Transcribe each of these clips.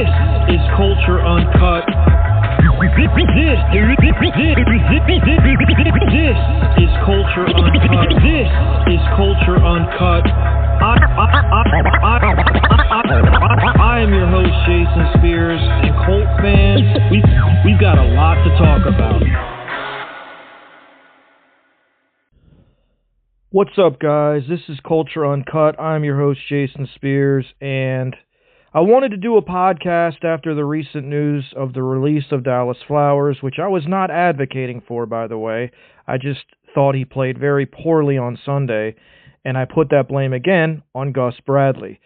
is Culture Uncut. This is Culture Uncut. This is Culture Uncut. I am your host, Jason Spears, and Colt fans, we've got a lot to talk about. What's up, guys? This is Culture Uncut. I'm your host, Jason Spears, and I wanted to do a podcast after the recent news of the release of Dallas Flowers, which I was not advocating for, by the way. I just thought he played very poorly on Sunday, and I put that blame again on Gus Bradley.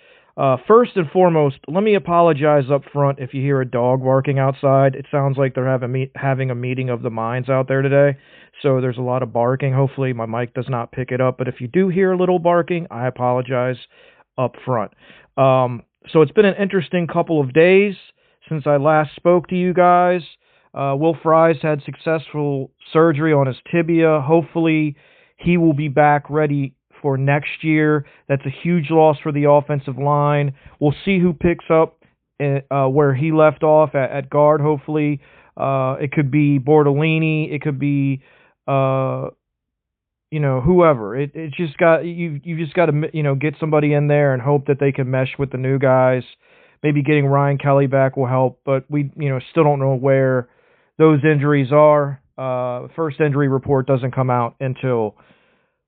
First and foremost, let me apologize up front if you hear a dog barking outside. It sounds like they're having a meeting of the minds out there today, so there's a lot of barking. Hopefully my mic does not pick it up, but if you do hear a little barking, I apologize up front. So it's been an interesting couple of days since I last spoke to you guys. Will Fries had successful surgery on his tibia. Hopefully he will be back ready for next year. That's a huge loss for the offensive line. We'll see who picks up where he left off at guard, hopefully. It could be Bortolini. It could be, whoever. It just got you just got to get somebody in there and hope that they can mesh with the new guys. Maybe getting Ryan Kelly back will help, but we still don't know where those injuries are. First injury report doesn't come out until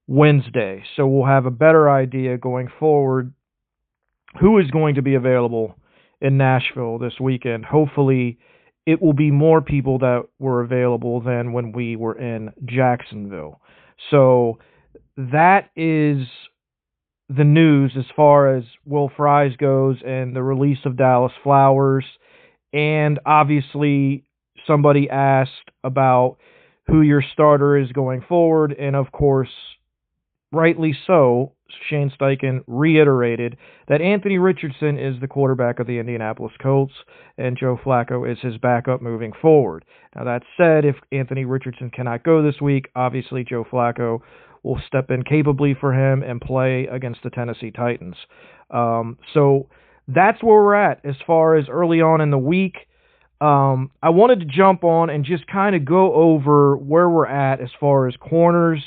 Wednesday, so we'll have a better idea going forward who is going to be available in Nashville this weekend. Hopefully it will be more people that were available than when we were in Jacksonville. So that is the news as far as Will Fries goes and the release of Dallas Flowers. And obviously somebody asked about who your starter is going forward. And of course, rightly so, Shane Steichen reiterated that Anthony Richardson is the quarterback of the Indianapolis Colts and Joe Flacco is his backup moving forward. Now, that said, if Anthony Richardson cannot go this week, obviously Joe Flacco will step in capably for him and play against the Tennessee Titans. So that's where we're at as far as early on in the week. I wanted to jump on and just kind of go over where we're at as far as corners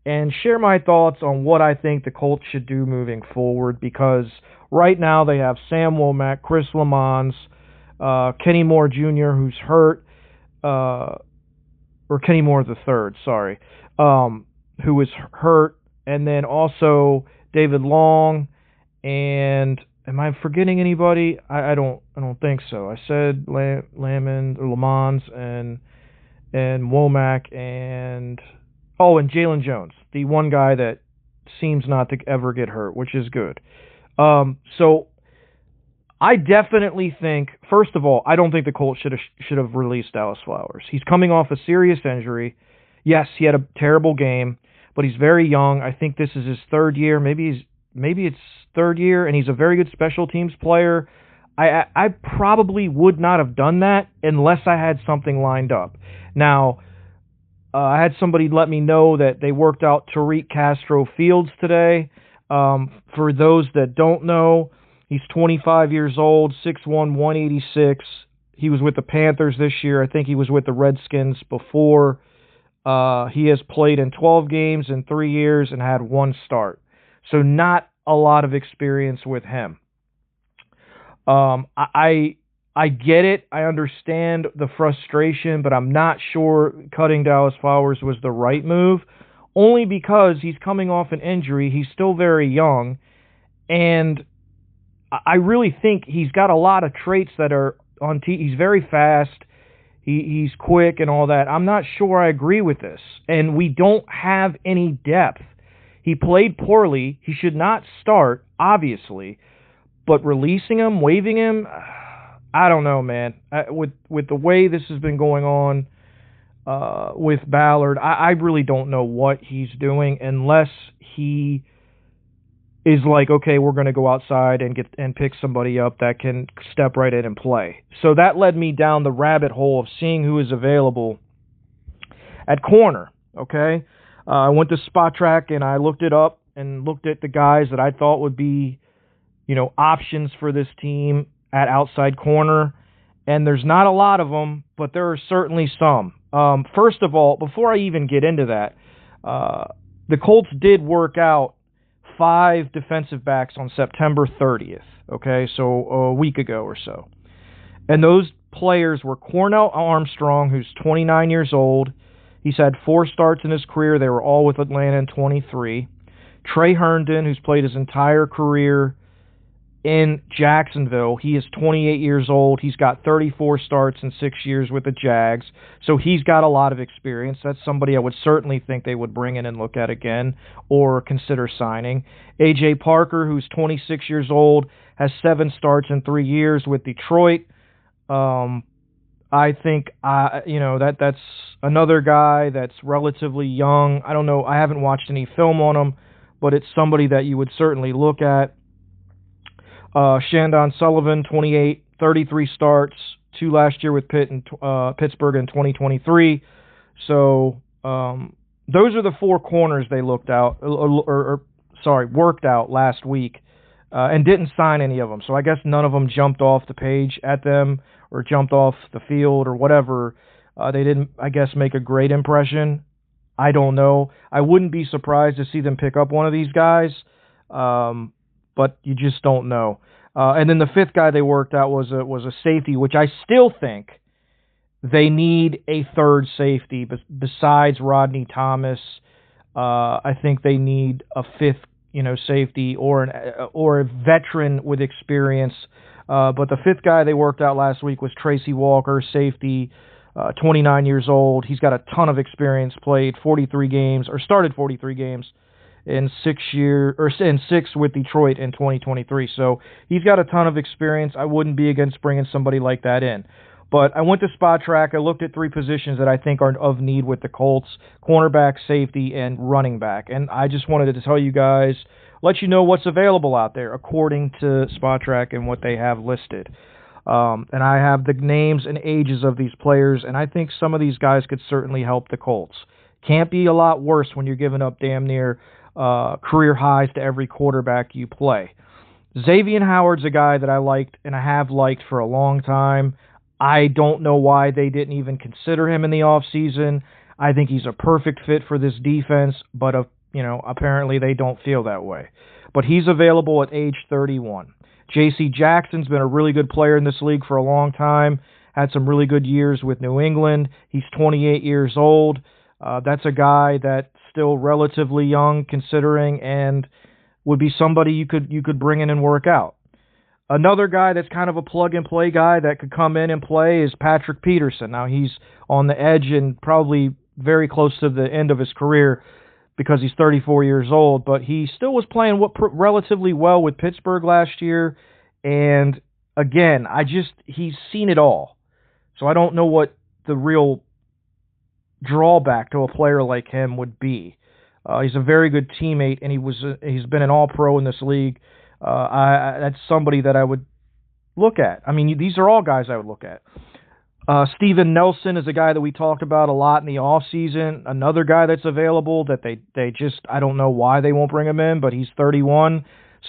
and share my thoughts on what I think the Colts should do moving forward, because right now they have Sam Womack, Chris Lamons, Kenny Moore Jr., who's hurt, or Kenny Moore III, sorry, who is hurt, and then also David Long, and am I forgetting anybody? I don't think so. I said Lamons and Womack and Jalen Jones, the one guy that seems not to ever get hurt, which is good. So I definitely think, first of all, I don't think the Colts should have released Dallas Flowers. He's coming off a serious injury. Yes, he had a terrible game, but he's very young. I think this is his third year. Maybe it's third year, and he's a very good special teams player. I probably would not have done that unless I had something lined up. Now, I had somebody let me know that they worked out Tariq Castro Fields today. For those that don't know, he's 25 years old, 6'1", 186. He was with the Panthers this year. I think he was with the Redskins before. He has played in 12 games in 3 years and had one start. So not a lot of experience with him. I get it. I understand the frustration, but I'm not sure cutting Dallas Flowers was the right move, only because he's coming off an injury. He's still very young, and I really think he's got a lot of traits that are on he's very fast. He's quick and all that. I'm not sure I agree with this, and we don't have any depth. He played poorly. He should not start, obviously, but releasing him, waiving him, I don't know, man. With the way this has been going on with Ballard, I really don't know what he's doing unless he is like, okay, we're going to go outside and pick somebody up that can step right in and play. So that led me down the rabbit hole of seeing who is available at corner, okay? I went to Spot Track and I looked it up and looked at the guys that I thought would be, options for this team at outside corner, and there's not a lot of them, but there are certainly some. First of all, before I even get into that, the Colts did work out 5 defensive backs on September 30th, okay, so a week ago or so. And those players were Cornell Armstrong, who's 29 years old. He's had 4 starts in his career. They were all with Atlanta in 23. Trey Herndon, who's played his entire career in Jacksonville. He is 28 years old. He's got 34 starts in 6 years with the Jags. So he's got a lot of experience. That's somebody I would certainly think they would bring in and look at again or consider signing. A.J. Parker, who's 26 years old, has 7 starts in 3 years with Detroit. I think that's another guy that's relatively young. I don't know. I haven't watched any film on him, but it's somebody that you would certainly look at. Shandon Sullivan, 28, 33 starts, 2 last year with Pittsburgh in 2023. So those are the 4 corners they worked out last week, and didn't sign any of them. So I guess none of them jumped off the page at them or jumped off the field or whatever. They didn't, I guess, make a great impression. I don't know. I wouldn't be surprised to see them pick up one of these guys. But you just don't know. And then the 5th guy they worked out was a safety, which I still think they need a 3rd safety besides Rodney Thomas. I think they need a 5th, safety or a veteran with experience. But the 5th guy they worked out last week was Tracy Walker, safety, 29 years old. He's got a ton of experience. Started 43 games. In 6 with Detroit in 2023. So he's got a ton of experience. I wouldn't be against bringing somebody like that in. But I went to Spot Track. I looked at 3 positions that I think are of need with the Colts: cornerback, safety, and running back. And I just wanted to tell you guys, let you know what's available out there according to Spot Track and what they have listed. And I have the names and ages of these players, and I think some of these guys could certainly help the Colts. Can't be a lot worse when you're giving up damn near career highs to every quarterback you play. Xavier Howard's a guy that I liked and I have liked for a long time. I don't know why they didn't even consider him in the offseason. I think he's a perfect fit for this defense, but apparently they don't feel that way. But he's available at age 31. J.C. Jackson's been a really good player in this league for a long time. Had some really good years with New England. He's 28 years old. That's a guy that's still relatively young considering, and would be somebody you could bring in and work out. Another guy that's kind of a plug-and-play guy that could come in and play is Patrick Peterson. Now, he's on the edge and probably very close to the end of his career because he's 34 years old, but he still was playing relatively well with Pittsburgh last year, and again, he's seen it all. So I don't know what the real drawback to a player like him would be. He's a very good teammate, and he's been an all-pro in this league. That's somebody that I would look at. I mean, these are all guys I would look at. Steven Nelson is a guy that we talked about a lot in the offseason. Another guy that's available that they just, I don't know why they won't bring him in, but he's 31,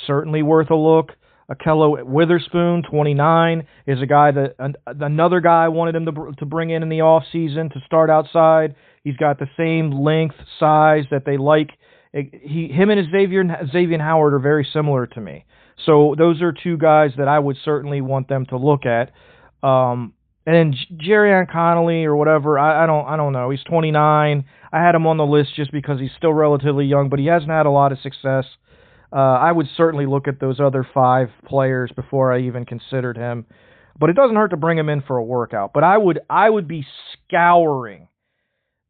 certainly worth a look. Akello Witherspoon, 29, is a guy that another guy wanted him to bring in the offseason to start outside. He's got the same length, size that they like. Him and Xavier Howard are very similar to me. So those are 2 guys that I would certainly want them to look at. And then Jerrion Connolly or whatever, I don't know. He's 29. I had him on the list just because he's still relatively young, but he hasn't had a lot of success. I would certainly look at those other 5 players before I even considered him. But it doesn't hurt to bring him in for a workout. But I would be scouring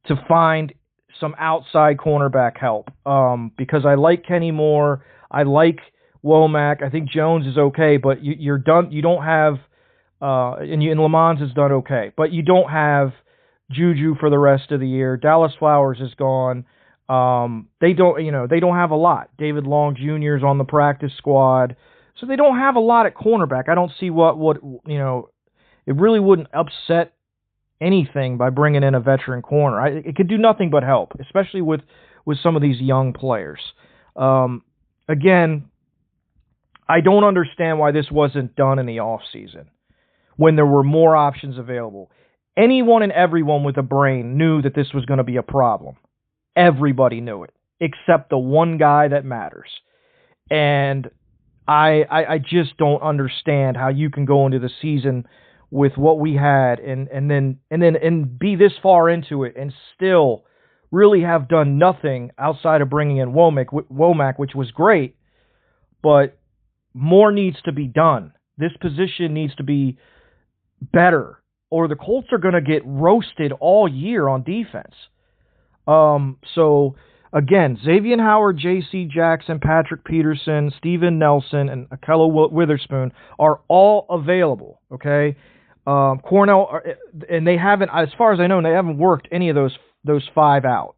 to find some outside cornerback help because I like Kenny Moore. I like Womack. I think Jones is okay, but you're done. You don't have and Lamont has done okay, but you don't have Juju for the rest of the year. Dallas Flowers is gone. They don't have a lot. David Long Jr. is on the practice squad, so they don't have a lot at cornerback. I don't see what it really wouldn't upset anything by bringing in a veteran corner. It could do nothing but help, especially with some of these young players. Again, I don't understand why this wasn't done in the offseason when there were more options available. Anyone and everyone with a brain knew that this was going to be a problem. Everybody knew it, except the one guy that matters. And I just don't understand how you can go into the season with what we had and be this far into it and still really have done nothing outside of bringing in Womack, which was great, but more needs to be done. This position needs to be better, or the Colts are going to get roasted all year on defense. So again, Xavier Howard, J.C. Jackson, Patrick Peterson, Steven Nelson, and Akello Witherspoon are all available. Okay, Cornell, and they haven't, as far as I know, they haven't worked any of those five out.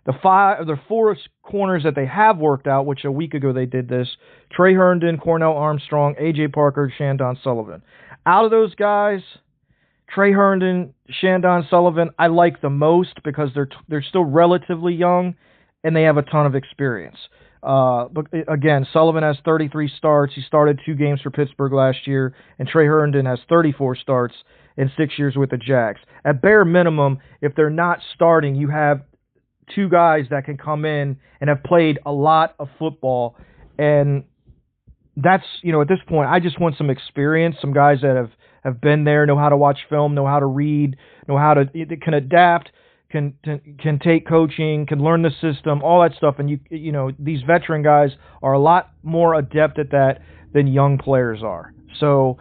The four corners that they have worked out, which a week ago they did this: Trey Herndon, Cornell Armstrong, A.J. Parker, Shandon Sullivan. Out of those guys, Trey Herndon, Shandon Sullivan, I like the most because they're still relatively young and they have a ton of experience. But again, Sullivan has 33 starts. He started 2 games for Pittsburgh last year, and Trey Herndon has 34 starts in 6 years with the Jags. At bare minimum, if they're not starting, you have 2 guys that can come in and have played a lot of football. And that's, at this point, I just want some experience, some guys that have been there, know how to watch film, know how to read, can adapt, can take coaching, can learn the system, all that stuff. And these veteran guys are a lot more adept at that than young players are. So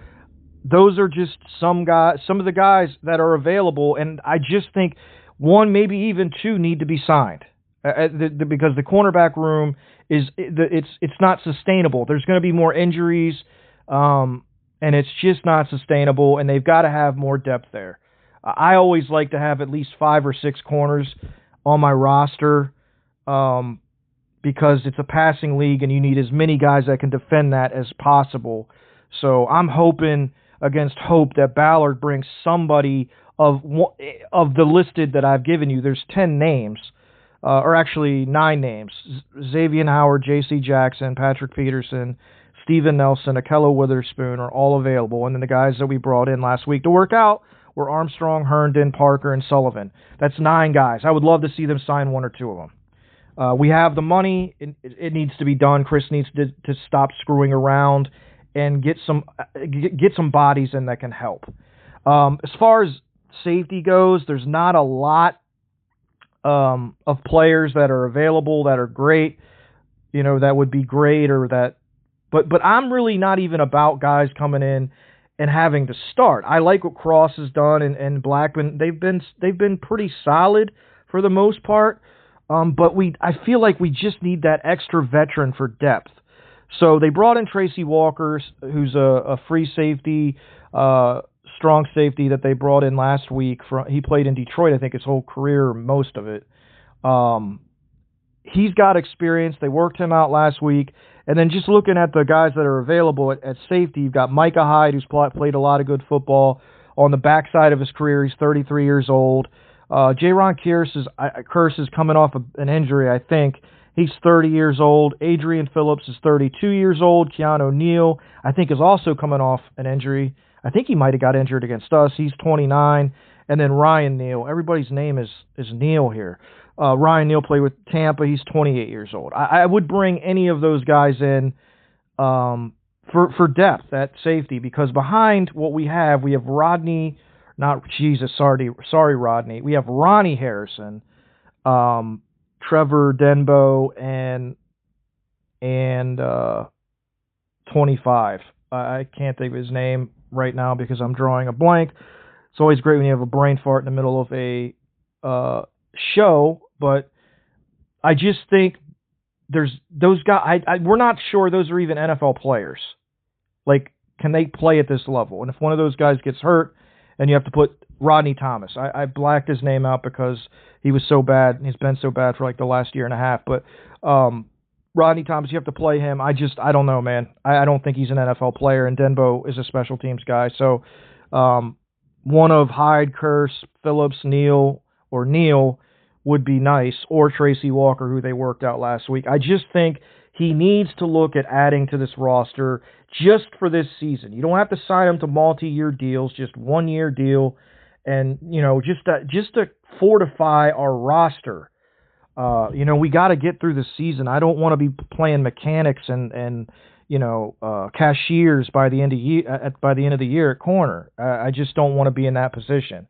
those are just some of the guys that are available, and I just think 1, maybe even 2 need to be signed because the cornerback room it's not sustainable. There's going to be more injuries, and it's just not sustainable, and they've got to have more depth there. I always like to have at least 5 or 6 corners on my roster because it's a passing league, and you need as many guys that can defend that as possible. So I'm hoping against hope that Ballard brings somebody of the listed that I've given you. There's 10 names. Or actually 9 names: Xavier Howard, J.C. Jackson, Patrick Peterson, Steven Nelson, Akello Witherspoon are all available. And then the guys that we brought in last week to work out were Armstrong, Herndon, Parker, and Sullivan. That's 9 guys. I would love to see them sign 1 or 2 of them. We have the money. It needs to be done. Chris needs to stop screwing around and get some bodies in that can help. As far as safety goes, there's not a lot of players that are available that are great, that would be great, or that, but I'm really not even about guys coming in and having to start. I like what Cross has done and Blackman. They've been pretty solid for the most part, but I feel like we just need that extra veteran for depth. So they brought in Tracy Walker, who's a free safety, strong safety that they brought in last week. He played in Detroit, I think, his whole career, most of it. He's got experience. They worked him out last week. And then just looking at the guys that are available at safety, you've got Micah Hyde, who's played a lot of good football. On the backside of his career, he's 33 years old. Jaron Kearse is coming off an injury, I think. He's 30 years old. Adrian Phillips is 32 years old. Keanu Neal, I think, is also coming off an injury. I think he might have got injured against us. He's 29. And then Ryan Neal. Everybody's name is Neal here. Ryan Neal played with Tampa. He's 28 years old. I would bring any of those guys in for depth at safety, because behind what we have Rodney, sorry Rodney. We have Ronnie Harrison, Trevor Denbo, and 25. I can't think of his name right now because I'm drawing a blank. It's always great when you have a brain fart in the middle of a show, but I just think there's those guys. We're not sure those are even NFL players. Like, can they play at this level? And if one of those guys gets hurt, and you have to put Rodney Thomas. I blacked his name out because he was so bad, and he's been so bad for like the last year and a half. But Rodney Thomas, you have to play him. I don't know, man. I don't think he's an NFL player, and Denbo is a special teams guy. So one of Hyde, Kearse, Phillips, Neal would be nice, or Tracy Walker, who they worked out last week. I just think he needs to look at adding to this roster just for this season. You don't have to sign him to multi-year deals, just 1-year deal, and just to fortify our roster. We got to get through the season. I don't want to be playing mechanics and cashiers by the end of the year at corner. I just don't want to be in that position.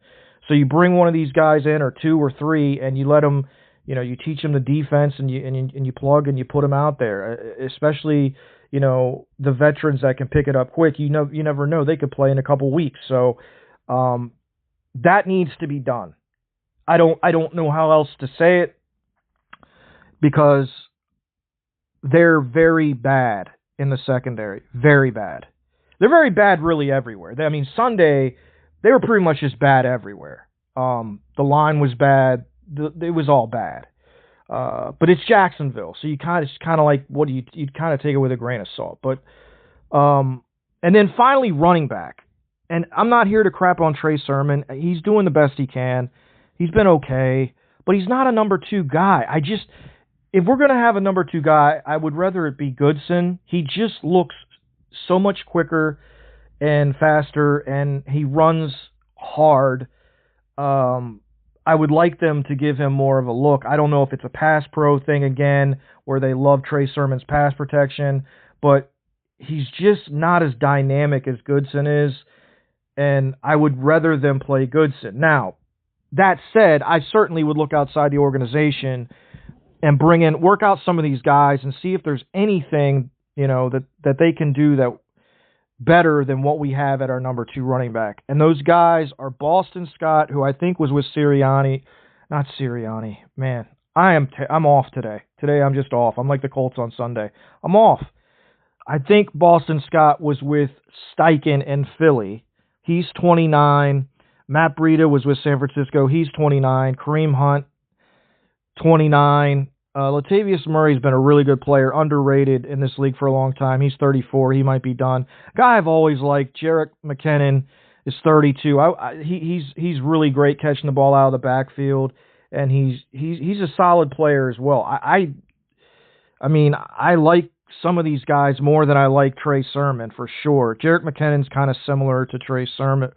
So you bring one of these guys in, or 2 or 3, and you let them. You teach them the defense, and you plug and you put them out there. Especially the veterans that can pick it up quick. You never know, they could play in a couple weeks. So that needs to be done. I don't know how else to say it, because they're very bad in the secondary. Very bad. They're very bad really everywhere. Sunday, they were pretty much just bad everywhere. The line was bad. It was all bad. But it's Jacksonville, so you kind of like, what do you kind of take it with a grain of salt. But and then finally, running back. And I'm not here to crap on Trey Sermon. He's doing the best he can. He's been okay, but he's not a number 2 guy. If we're going to have a number 2 guy, I would rather it be Goodson. He just looks so much quicker and faster, and he runs hard. I would like them to give him more of a look. I don't know if it's a pass pro thing again, where they love Trey Sermon's pass protection, but he's just not as dynamic as Goodson is, and I would rather them play Goodson. Now, that said, I certainly would look outside the organization and work out some of these guys and see if there's anything, that they can do that better than what we have at our number 2 running back. And those guys are Boston Scott, who I think was with Sirianni. Not Sirianni. Man, I'm off today. Today I'm just off. I'm like the Colts on Sunday. I'm off. I think Boston Scott was with Steichen in Philly. He's 29. Matt Breida was with San Francisco. He's 29. Kareem Hunt, 29. Latavius Murray's been a really good player, underrated in this league for a long time. He's 34. He might be done. Guy I've always liked, Jerick McKinnon, is 32. He's really great catching the ball out of the backfield, and he's a solid player as well. I like some of these guys more than I like Trey Sermon, for sure. Jerick McKinnon's kind of similar to Trey Sermon.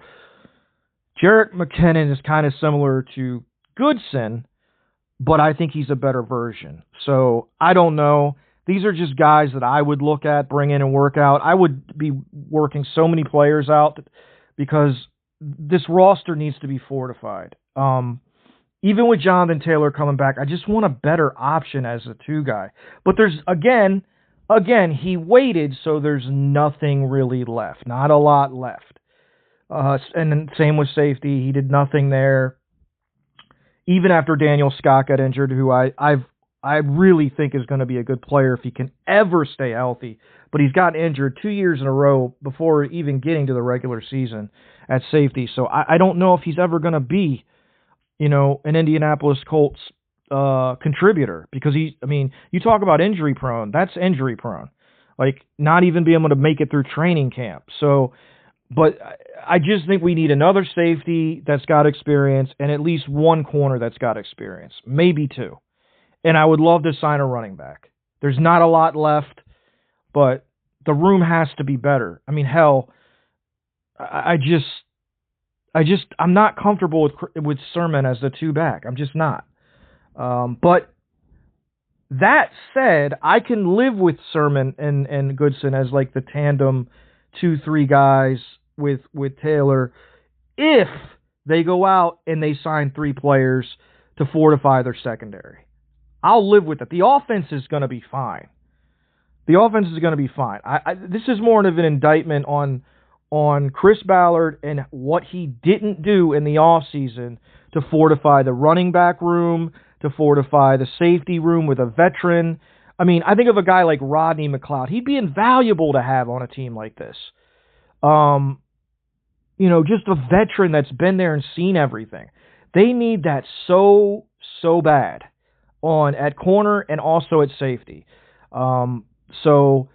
Jerick McKinnon is kind of similar to Goodson, but I think he's a better version. So I don't know. These are just guys that I would look at, bring in and work out. I would be working so many players out because this roster needs to be fortified. Even with Jonathan Taylor coming back, I just want a better option as a 2 guy. But there's, again, he waited, so there's nothing really left. Not a lot left. And then same with safety. He did nothing there. Even after Daniel Scott got injured, who I really think is going to be a good player if he can ever stay healthy. But he's gotten injured 2 years in a row before even getting to the regular season at safety. So I don't know if he's ever going to be, an Indianapolis Colts contributor, because you talk about injury prone. That's injury prone. Like, not even being able to make it through training camp. So, but I just think we need another safety that's got experience and at least one corner that's got experience, maybe 2. And I would love to sign a running back. There's not a lot left, but the room has to be better. Hell, I'm not comfortable with Sermon as the 2 back. I'm just not. But that said, I can live with Sermon and Goodson as like the tandem 2-3 guys with Taylor if they go out and they sign 3 players to fortify their secondary. I'll live with it. The offense is going to be fine. This is more of an indictment on Chris Ballard and what he didn't do in the offseason to fortify the running back room, to fortify the safety room with a veteran. I think of a guy like Rodney McLeod. He'd be invaluable to have on a team like this. Just a veteran that's been there and seen everything. They need that so bad at corner and also at safety. So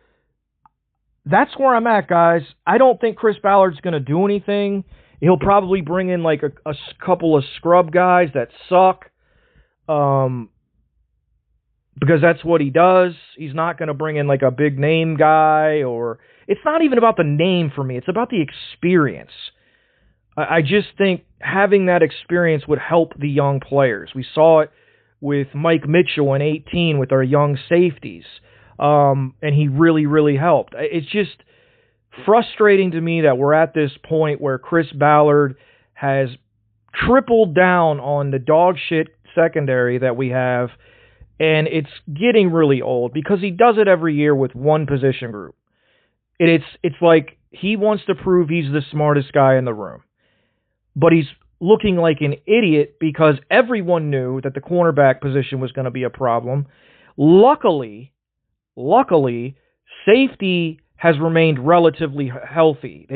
that's where I'm at, guys. I don't think Chris Ballard's going to do anything. He'll probably bring in like a couple of scrub guys that suck. because that's what he does. He's not going to bring in like a big name guy, or it's not even about the name for me. It's about the experience. I just think having that experience would help the young players. We saw it with Mike Mitchell in 18 with our young safeties, and he really, really helped. It's just frustrating to me that we're at this point where Chris Ballard has tripled down on the dog shit secondary that we have, and it's getting really old because he does it every year with one position group. It's like he wants to prove he's the smartest guy in the room, but he's looking like an idiot because everyone knew that the cornerback position was going to be a problem. Luckily, safety has remained relatively healthy.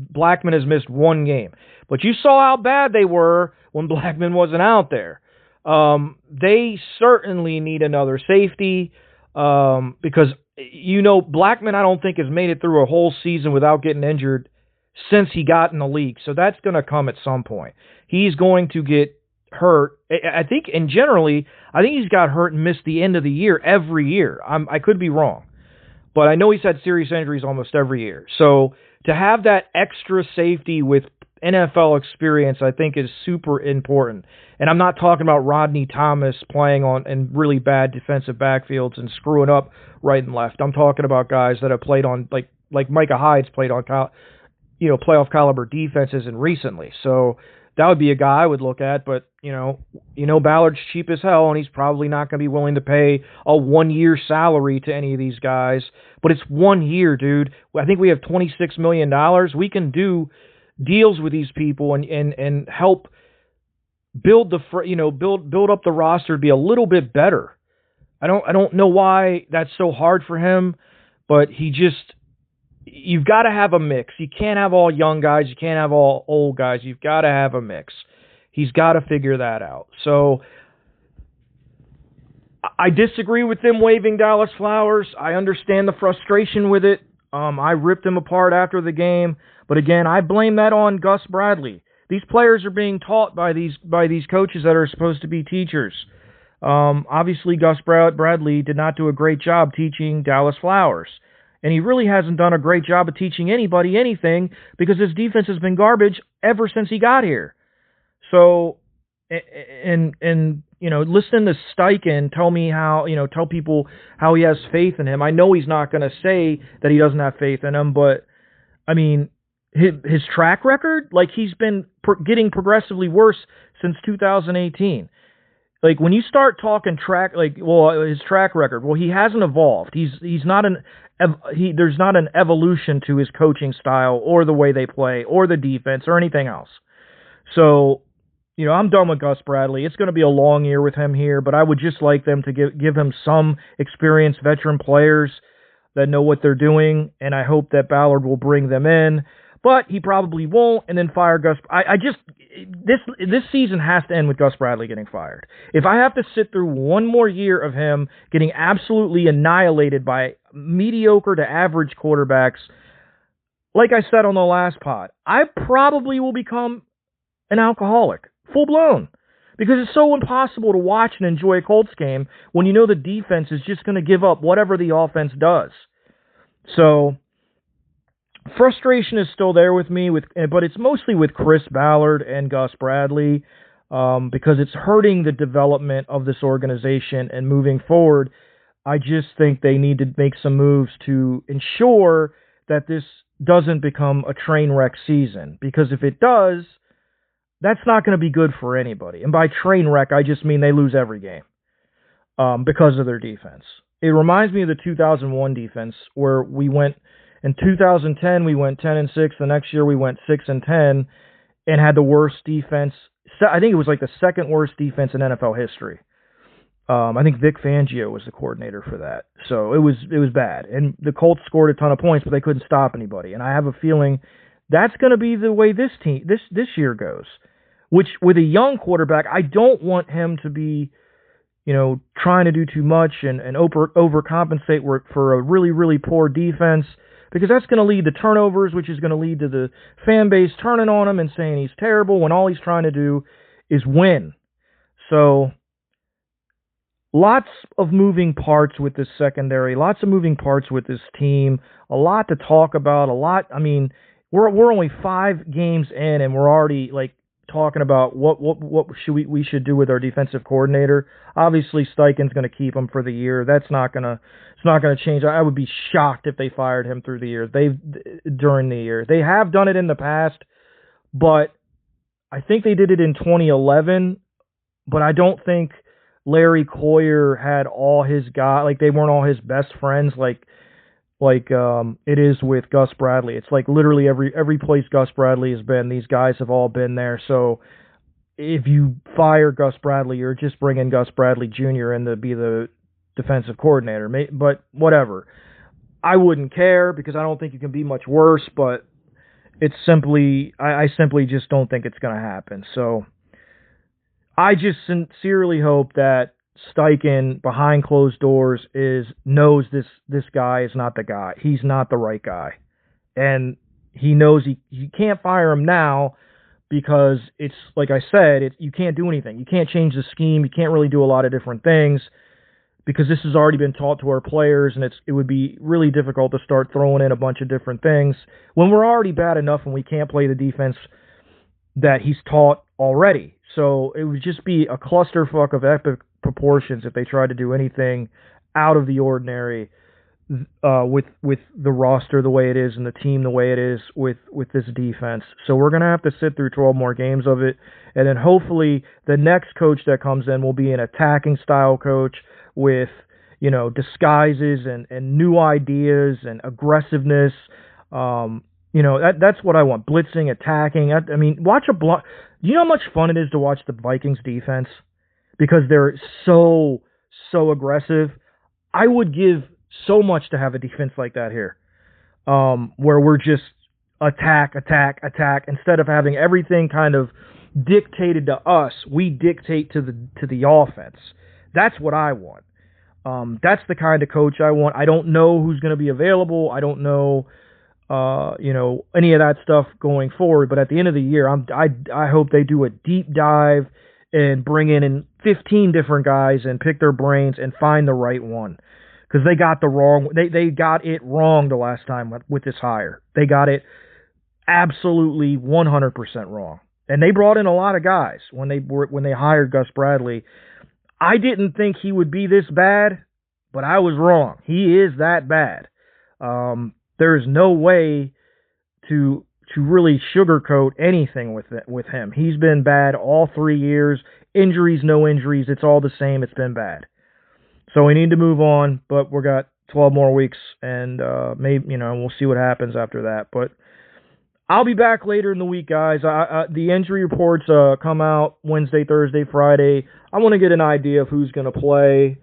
Blackman has missed one game, but you saw how bad they were when Blackman wasn't out there. They certainly need another safety because, Blackman I don't think has made it through a whole season without getting injured since he got in the league. So that's going to come at some point. He's going to get hurt. I think he's got hurt and missed the end of the year every year. I could be wrong, but I know he's had serious injuries almost every year. So to have that extra safety with NFL experience, I think is super important. And I'm not talking about Rodney Thomas playing in really bad defensive backfields and screwing up right and left. I'm talking about guys that have played on like Micah Hyde's played on playoff caliber defenses and recently. So that would be a guy I would look at, but Ballard's cheap as hell, and he's probably not going to be willing to pay a 1-year salary to any of these guys. But it's 1 year, dude. I think we have $26 million. We can do deals with these people and help build build up the roster to be a little bit better. I don't know why that's so hard for him, but you've got to have a mix. You can't have all young guys. You can't have all old guys. You've got to have a mix. He's got to figure that out. So I disagree with them waiving Dallas Flowers. I understand the frustration with it. I ripped him apart after the game. But again, I blame that on Gus Bradley. These players are being taught by these coaches that are supposed to be teachers. Obviously, Gus Bradley did not do a great job teaching Dallas Flowers. And he really hasn't done a great job of teaching anybody anything because his defense has been garbage ever since he got here. So, and listen to Steichen tell people how he has faith in him. I know he's not going to say that he doesn't have faith in him, but I mean, his track record, like he's been getting progressively worse since 2018. Like when you start talking his track record, he hasn't evolved. He's not there's not an evolution to his coaching style or the way they play or the defense or anything else. So, I'm done with Gus Bradley. It's going to be a long year with him here, but I would just like them to give him some experienced veteran players that know what they're doing, and I hope that Ballard will bring them in. But he probably won't, and then fire Gus. This season has to end with Gus Bradley getting fired. If I have to sit through one more year of him getting absolutely annihilated by mediocre to average quarterbacks, like I said on the last pod, I probably will become an alcoholic, full blown, because it's so impossible to watch and enjoy a Colts game when you know the defense is just going to give up whatever the offense does. So frustration is still there with me, but it's mostly with Chris Ballard and Gus Bradley because it's hurting the development of this organization. And moving forward, I just think they need to make some moves to ensure that this doesn't become a train wreck season. Because if it does, that's not going to be good for anybody. And by train wreck, I just mean they lose every game because of their defense. It reminds me of the 2001 defense where we went. In 2010, we went 10-6. The next year, we went 6-10, and had the worst defense. I think it was like the second worst defense in NFL history. I think Vic Fangio was the coordinator for that, so it was bad. And the Colts scored a ton of points, but they couldn't stop anybody. And I have a feeling that's going to be the way this year goes. Which, with a young quarterback, I don't want him to be, trying to do too much and overcompensate for a really, really poor defense. Because that's going to lead to turnovers, which is going to lead to the fan base turning on him and saying he's terrible when all he's trying to do is win. So lots of moving parts with this secondary, lots of moving parts with this team, a lot to talk about, a lot. I mean, we're only 5 games in, and we're already like talking about what should we should do with our defensive coordinator. Obviously, Steichen's going to keep him for the year. It's not gonna change. I would be shocked if they fired him through the year. During the year they have done it in the past, but I think they did it in 2011. But I don't think Larry Coyer had all his guys, like they weren't all his best friends like it is with Gus Bradley. It's like literally every place Gus Bradley has been, these guys have all been there. So if you fire Gus Bradley, you're just bringing Gus Bradley Jr. in to be the defensive coordinator. But whatever. I wouldn't care because I don't think it can be much worse, but it's simply I simply just don't think it's going to happen. So I just sincerely hope that Steichen, behind closed doors, knows this guy is not the guy. He's not the right guy. And he knows he can't fire him now because it's, like I said, you can't do anything. You can't change the scheme. You can't really do a lot of different things because this has already been taught to our players, and it would be really difficult to start throwing in a bunch of different things when we're already bad enough and we can't play the defense that he's taught already. So it would just be a clusterfuck of epic proportions if they tried to do anything out of the ordinary with the roster the way it is and the team the way it is with this defense. So we're going to have to sit through 12 more games of it, and then hopefully the next coach that comes in will be an attacking style coach with, disguises and new ideas and aggressiveness. That's what I want. Blitzing, attacking. I mean, watch a block. Do you know how much fun it is to watch the Vikings defense? Because they're so aggressive. I would give so much to have a defense like that here, where we're just attack, instead of having everything kind of dictated to us. We dictate to the offense. That's what I want. That's the kind of coach I want. I don't know who's going to be available. I don't know any of that stuff going forward. But at the end of the year, I hope they do a deep dive and bring in 15 different guys and pick their brains and find the right one. Because they got they got it wrong the last time with this hire. They got it absolutely 100% wrong. And they brought in a lot of guys when they hired Gus Bradley. I didn't think he would be this bad, but I was wrong. He is that bad. There's no way to really sugarcoat anything with him. He's been bad all 3 years. Injuries, no injuries. It's all the same. It's been bad. So we need to move on, but we got 12 more weeks, and maybe we'll see what happens after that. But I'll be back later in the week, guys. The injury reports come out Wednesday, Thursday, Friday. I want to get an idea of who's going to play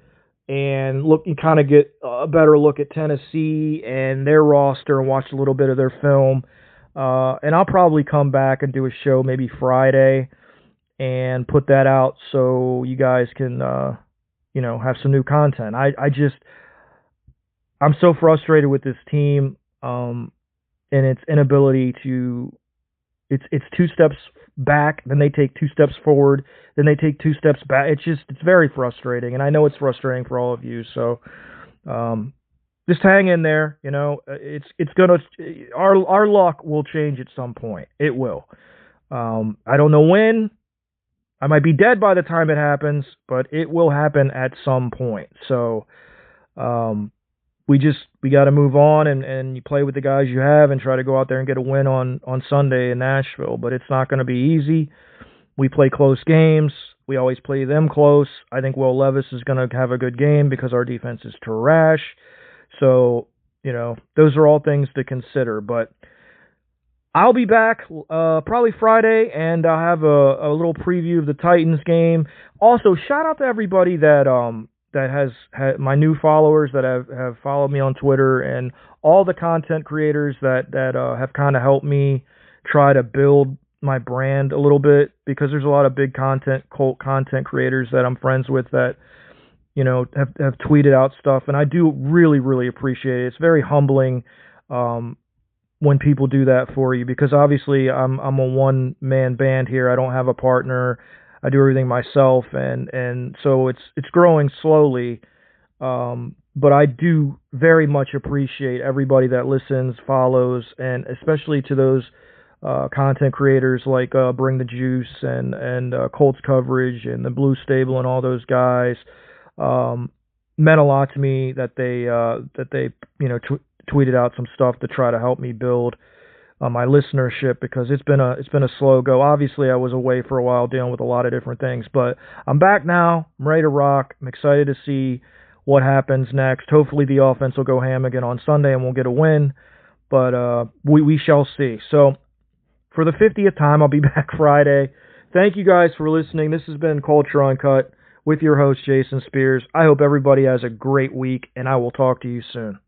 and kind of get a better look at Tennessee and their roster and watch a little bit of their film. And I'll probably come back and do a show maybe Friday and put that out so you guys can have some new content. I'm so frustrated with this team and its inability to. It's 2 steps back, then they take 2 steps forward, then they take 2 steps back. It's very frustrating, and I know it's frustrating for all of you. So just hang in there. It's gonna our luck will change at some point. It will. I don't know when. I might be dead by the time it happens, but it will happen at some point. So we got to move on and you play with the guys you have and try to go out there and get a win on Sunday in Nashville. But it's not going to be easy. We play close games. We always play them close. I think Will Levis is going to have a good game because our defense is trash. So, those are all things to consider. But I'll be back probably Friday, and I'll have a little preview of the Titans game. Also, shout out to everybody that has my new followers that have followed me on Twitter, and all the content creators that have kind of helped me try to build my brand a little bit, because there's a lot of big Colt content creators that I'm friends with that have tweeted out stuff, and I do really, really appreciate it. It's very humbling when people do that for you, because obviously I'm a one-man band here. I don't have a partner. I do everything myself, and so it's growing slowly. But I do very much appreciate everybody that listens, follows, and especially to those content creators like Bring the Juice and Colts Coverage and the Blue Stable and all those guys. Meant a lot to me that they tweeted out some stuff to try to help me build my listenership, because it's been a slow go. Obviously, I was away for a while dealing with a lot of different things, but I'm back now. I'm ready to rock. I'm excited to see what happens next. Hopefully, the offense will go ham again on Sunday and we'll get a win, but we shall see. So, for the 50th time, I'll be back Friday. Thank you guys for listening. This has been Culture Uncut with your host, Jason Spears. I hope everybody has a great week, and I will talk to you soon.